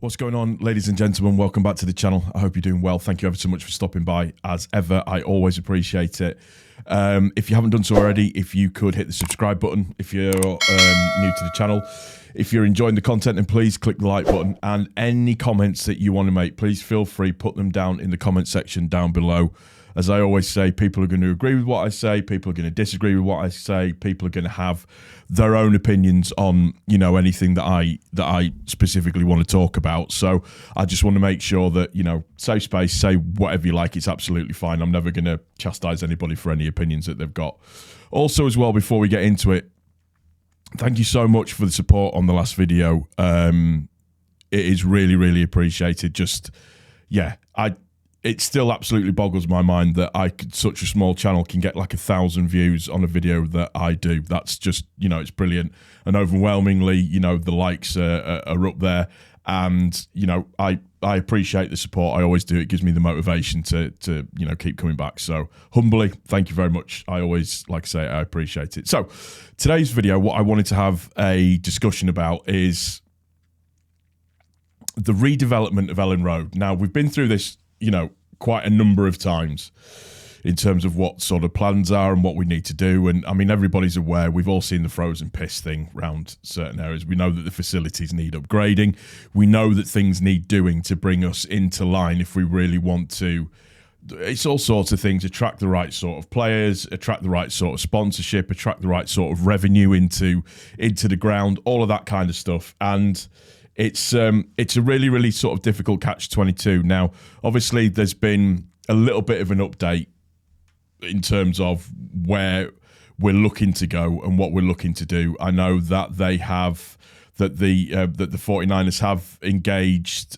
What's going on, ladies and gentlemen? Welcome back to the channel. I hope you're doing well. Thank you ever so much for stopping by. As ever, I always appreciate it. If you haven't done so already, if you could hit the subscribe button if you're new to the channel. If you're enjoying the content, then please click the like button. And any comments that you want to make, please feel free, put them down in the comment section down below. As I always say, people are going to agree with what I say. People are going to disagree with what I say. People are going to have their own opinions on, you know, anything that I specifically want to talk about. So I just want to make sure that, you know, safe space, say whatever you like. It's absolutely fine. I'm never going to chastise anybody for any opinions that they've got. Also, as well, before we get into it, thank you so much for the support on the last video. It is really, really appreciated. Just, yeah, it still absolutely boggles my mind that such a small channel can get like 1,000 views on a video that I do. That's just, you know, it's brilliant. And overwhelmingly, you know, the likes are up there. And, you know, I appreciate the support. I always do. It gives me the motivation to you know, keep coming back. So humbly, thank you very much. I always, like I say, I appreciate it. So today's video, what I wanted to have a discussion about is the redevelopment of Ellen Road. Now, we've been through this, you know, quite a number of times in terms of what sort of plans are and what we need to do. And I mean, everybody's aware. We've all seen the frozen piss thing around certain areas. We know that the facilities need upgrading. We know that things need doing to bring us into line if we really want to. It's all sorts of things: attract the right sort of players, attract the right sort of sponsorship, attract the right sort of revenue into the ground, all of that kind of stuff. And it's a really, really sort of difficult catch-22. Now, obviously, there's been a little bit of an update in terms of where we're looking to go and what we're looking to do. I know that the 49ers have engaged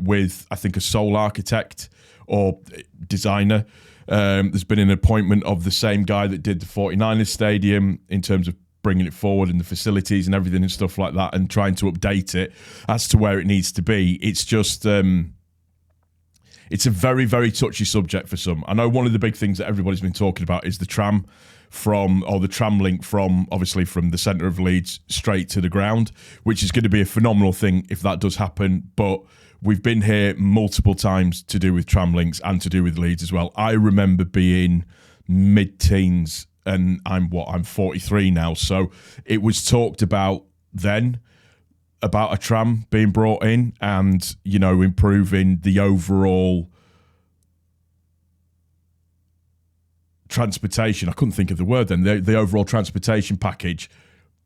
with, I think, a sole architect or designer. There's been an appointment of the same guy that did the 49ers stadium in terms of bringing it forward in the facilities and everything and stuff like that, and trying to update it as to where it needs to be. It's just, it's a very, very touchy subject for some. I know one of the big things that everybody's been talking about is the tram link from, obviously, from the centre of Leeds straight to the ground, which is going to be a phenomenal thing if that does happen. But we've been here multiple times to do with tram links and to do with Leeds as well. I remember being mid-teens, and I'm 43 now. So it was talked about then about a tram being brought in and, you know, improving the overall transportation. I couldn't think of the word then. The overall transportation package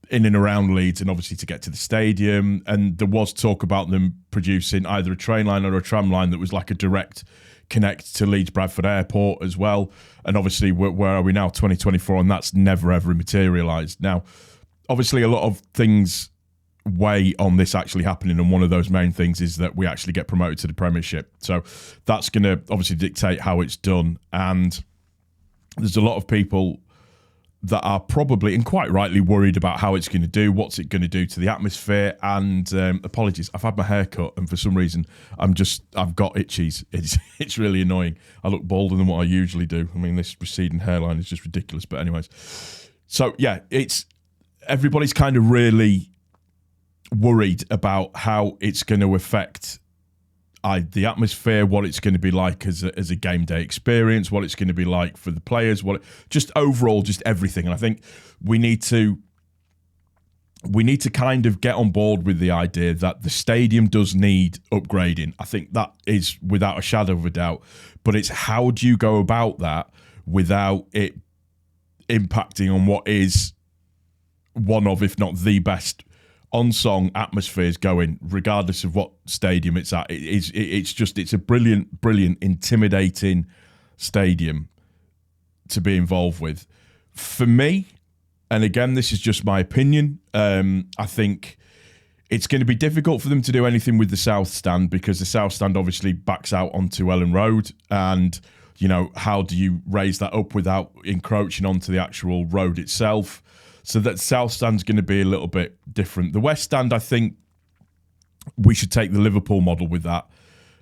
in and around Leeds, and obviously to get to the stadium. And there was talk about them producing either a train line or a tram line that was like a direct connect to Leeds Bradford Airport as well. And obviously, where are we now? 2024, and that's never ever materialised. Now, obviously, a lot of things weigh on this actually happening, and one of those main things is that we actually get promoted to the Premiership. So that's going to obviously dictate how it's done. And there's a lot of people that are probably, and quite rightly, worried about how it's going to do, what's it going to do to the atmosphere. And apologies, I've had my hair cut, and for some reason I've got itchies. It's really annoying. I look bolder than what I usually do. I mean, this receding hairline is just ridiculous. But anyways, so yeah, everybody's kind of really worried about how it's going to affect the atmosphere, what it's going to be like as a game day experience, what it's going to be like for the players, just overall, just everything. And I think we need to kind of get on board with the idea that the stadium does need upgrading. I think that is without a shadow of a doubt. But it's how do you go about that without it impacting on what is one of, if not the best on-song atmospheres going, regardless of what stadium it's at. It's a brilliant, brilliant, intimidating stadium to be involved with. For me, and again, this is just my opinion, I think it's going to be difficult for them to do anything with the South Stand, because the South Stand obviously backs out onto Ellen Road, and, you know, how do you raise that up without encroaching onto the actual road itself? So that South Stand's going to be a little bit different. The West Stand, I think we should take the Liverpool model with that.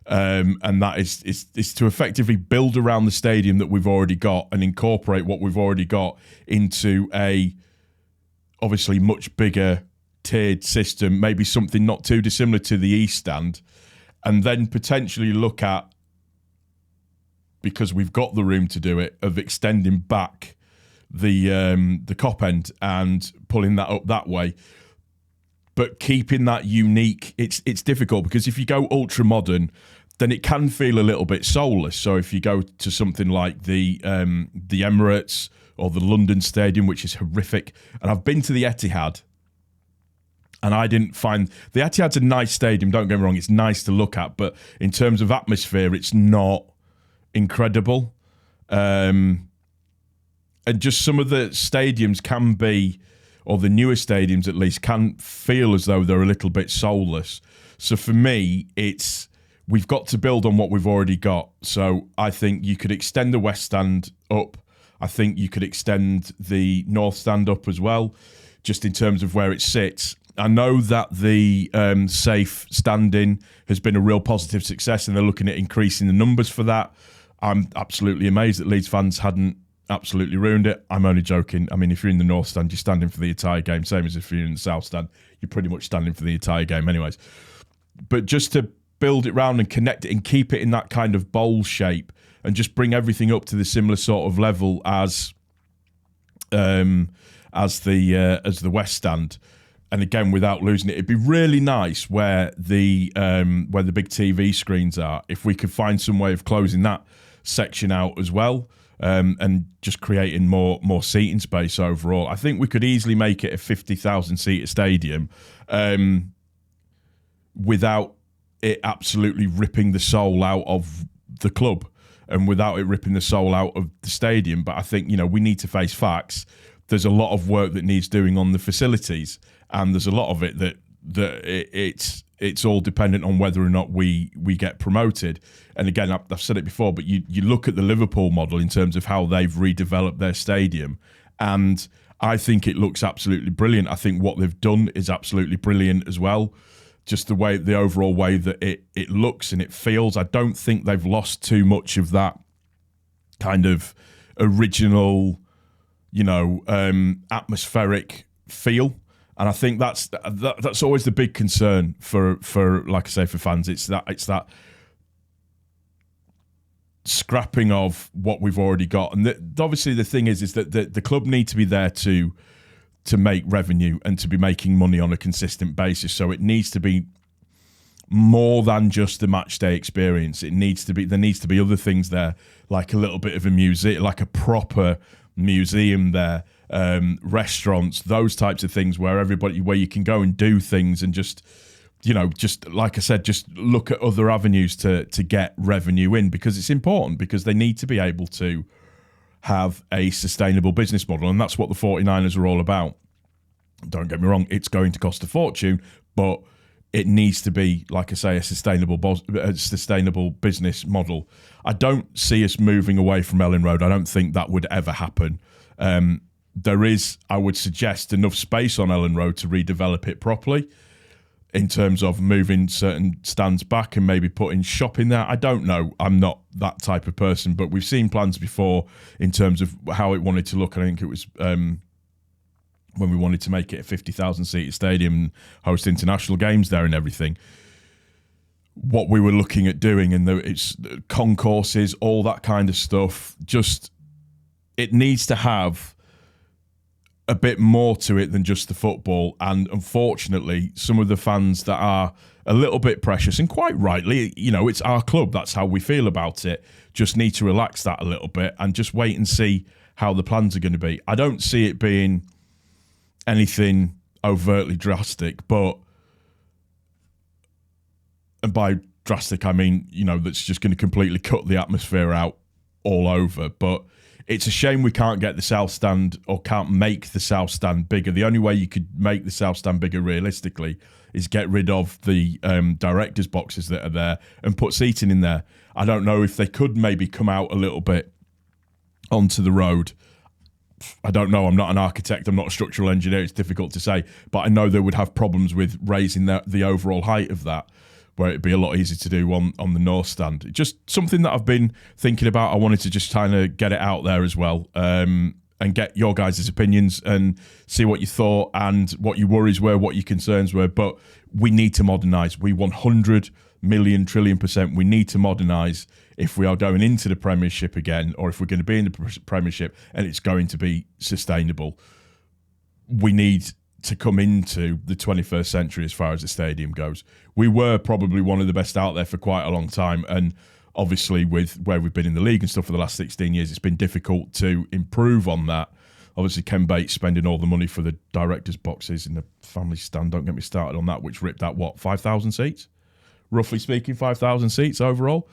And that is to effectively build around the stadium that we've already got and incorporate what we've already got into a obviously much bigger tiered system, maybe something not too dissimilar to the East Stand, and then potentially look at, because we've got the room to do it, of extending back the cop end and pulling that up that way, but keeping that unique. It's difficult because if you go ultra modern, then it can feel a little bit soulless. So if you go to something like the Emirates or the London Stadium, which is horrific, and I've been to the Etihad, and I didn't find the Etihad's a nice stadium. Don't get me wrong; it's nice to look at, but in terms of atmosphere, it's not incredible. And just some of the stadiums can be, or the newer stadiums at least, can feel as though they're a little bit soulless. So for me, we've got to build on what we've already got. So I think you could extend the West Stand up. I think you could extend the North Stand up as well, just in terms of where it sits. I know that the safe standing has been a real positive success, and they're looking at increasing the numbers for that. I'm absolutely amazed that Leeds fans hadn't absolutely ruined it. I'm only joking. I mean, if you're in the North Stand, you're standing for the entire game. Same as if you're in the South Stand, you're pretty much standing for the entire game anyways. But just to build it round and connect it and keep it in that kind of bowl shape, and just bring everything up to the similar sort of level as the West Stand. And again, without losing it, it'd be really nice where the big TV screens are. If we could find some way of closing that section out as well, and just creating more seating space overall, I think we could easily make it a 50,000 seater stadium, without it absolutely ripping the soul out of the club, and without it ripping the soul out of the stadium. But I think, we need to face facts. There's a lot of work that needs doing on the facilities, and there's a lot of it that it's all dependent on whether or not we get promoted. And again, I've said it before, but you look at the Liverpool model in terms of how they've redeveloped their stadium, and I think it looks absolutely brilliant. I think what they've done is absolutely brilliant as well. Just the overall way that it looks and it feels. I don't think they've lost too much of that kind of original, atmospheric feel. And I think that's always the big concern for like I say, for fans. It's that scrapping of what we've already got. And obviously the thing is that the club need to be there to make revenue and to be making money on a consistent basis. So it needs to be more than just the match day experience. There needs to be other things there, like a little bit of a museum, like a proper museum there, restaurants, those types of things where you can go and do things and just like I said, just look at other avenues to get revenue in, because it's important, because they need to be able to have a sustainable business model, and that's what the 49ers are all about. Don't get me wrong, it's going to cost a fortune, but it needs to be, like I say, a sustainable business model. I don't see us moving away from Ellen Road. I don't think that would ever happen. There is, I would suggest, enough space on Ellen Road to redevelop it properly, in terms of moving certain stands back and maybe putting shop in there. I don't know. I'm not that type of person, but we've seen plans before in terms of how it wanted to look. I think it was when we wanted to make it a 50,000 seater stadium and host international games there and everything. What we were looking at doing, and it's concourses, all that kind of stuff. Just, it needs to have a bit more to it than just the football. And unfortunately, some of the fans that are a little bit precious, and quite rightly, it's our club, that's how we feel about it, just need to relax that a little bit and just wait and see how the plans are going to be. I don't see it being anything overtly drastic, and by drastic I mean, that's just going to completely cut the atmosphere out all over. But it's a shame we can't get the South Stand, or can't make the South Stand bigger. The only way you could make the South Stand bigger realistically is get rid of the directors' boxes that are there and put seating in there. I don't know if they could maybe come out a little bit onto the road. I don't know. I'm not an architect. I'm not a structural engineer. It's difficult to say. But I know they would have problems with raising the overall height of that, where it'd be a lot easier to do on the North Stand. Just something that I've been thinking about. I wanted to just kind of get it out there as well, and get your guys' opinions and see what you thought and what your worries were, what your concerns were. But we need to modernise. We 100 million, trillion %. We need to modernise if we are going into the Premiership again, or if we're going to be in the Premiership and it's going to be sustainable. We need to come into the 21st century as far as the stadium goes. We were probably one of the best out there for quite a long time, and obviously with where we've been in the league and stuff for the last 16 years, it's been difficult to improve on that. Obviously, Ken Bates spending all the money for the directors' boxes in the family stand. Don't get me started on that, which ripped out, 5,000 seats? Roughly speaking, 5,000 seats overall.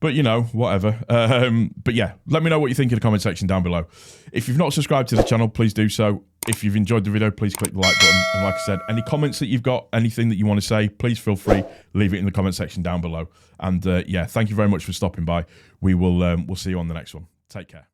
But, you know, whatever. But yeah, let me know what you think in the comment section down below. If you've not subscribed to the channel, please do so. If you've enjoyed the video, please click the like button. And like I said, any comments that you've got, anything that you want to say, please feel free, leave it in the comment section down below. And yeah, thank you very much for stopping by. We'll see you on the next one. Take care.